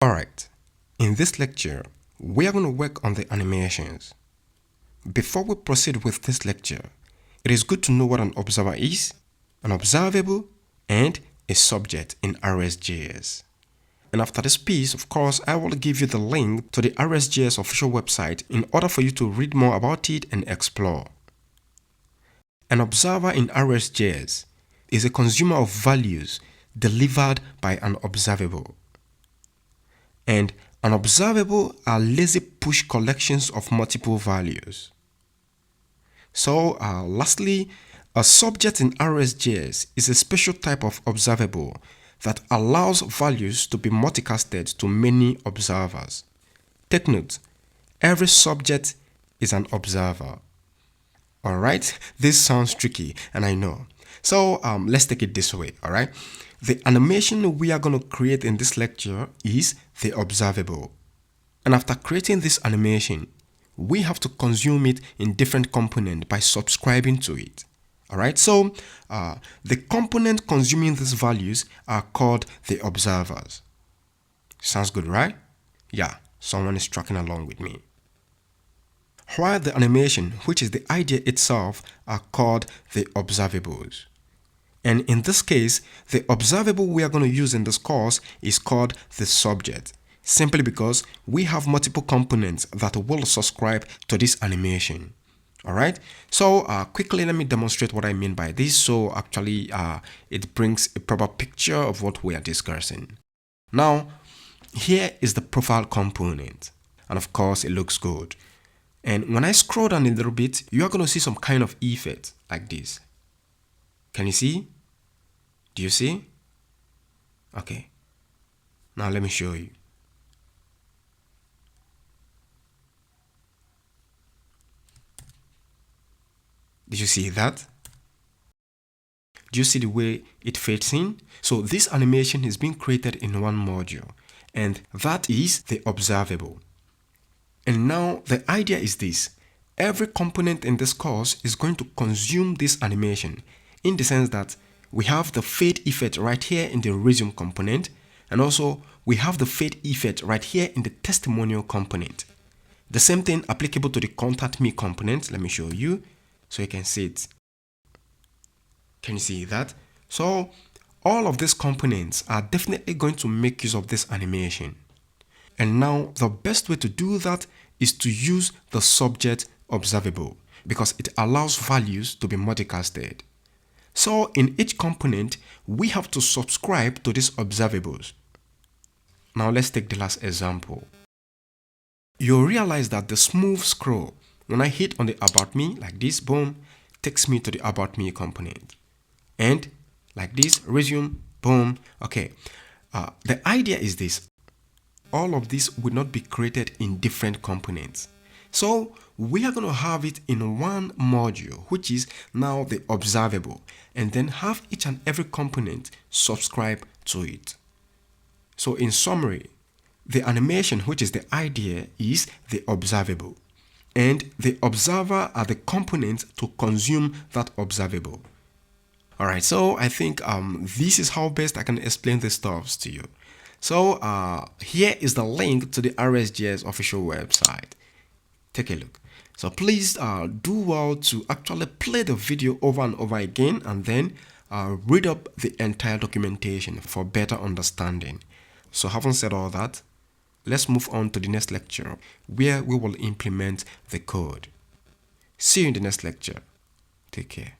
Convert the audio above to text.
Alright, in this lecture, we are going to work on the animations. Before we proceed with this lecture, it is good to know what an observer is, an observable, and a subject in rxjs. And after this piece, of course, I will give you the link to the rxjs official website in order for you to read more about it and explore. An observer in rxjs is a consumer of values delivered by an observable. And an observable are lazy push collections of multiple values. So lastly, a subject in rxjs is a special type of observable that allows values to be multicasted to many observers. Take note, every subject is an observer. Alright, this sounds tricky and I know. So let's take it this way, alright? The animation we are going to create in this lecture is the observable. And after creating this animation, we have to consume it in different components by subscribing to it. Alright, so the component consuming these values are called the observers. Sounds good, right? Yeah, someone is tracking along with me. While the animation, which is the idea itself, are called the observables. And in this case, the observable we are going to use in this course is called the subject, simply because we have multiple components that will subscribe to this animation. Alright, so quickly let me demonstrate what I mean by this, so actually it brings a proper picture of what we are discussing. Now, here is the profile component, and of course it looks good. And when I scroll down a little bit, you are going to see some kind of effect like this. Can you see? Do you see? Okay. Now let me show you. Did you see that? Do you see the way it fades in? So this animation is being created in one module, and that is the observable. And now the idea is this. Every component in this course is going to consume this animation in the sense that we have the fade effect right here in the resume component, and also we have the fade effect right here in the testimonial component. The same thing applicable to the contact me component. Let me show you so you can see it. Can you see that? So all of these components are definitely going to make use of this animation. And now the best way to do that is to use the subject observable because it allows values to be multicasted. So in each component, we have to subscribe to these observables. Now let's take the last example. You'll realize that the smooth scroll, when I hit on the about me like this, boom, takes me to the about me component. And like this, resume, boom. Okay, the idea is this. All of this will not be created in different components. So we are going to have it in one module, which is now the observable, and then have each and every component subscribe to it. So in summary, the animation, which is the idea, is the observable, and the observer are the components to consume that observable. Alright, so I think this is how best I can explain the stuffs to you. So here is the link to the rxjs official website. Take a look. So please do well to actually play the video over and over again and then read up the entire documentation for better understanding. So having said all that, let's move on to the next lecture where we will implement the code. See you in the next lecture. Take care.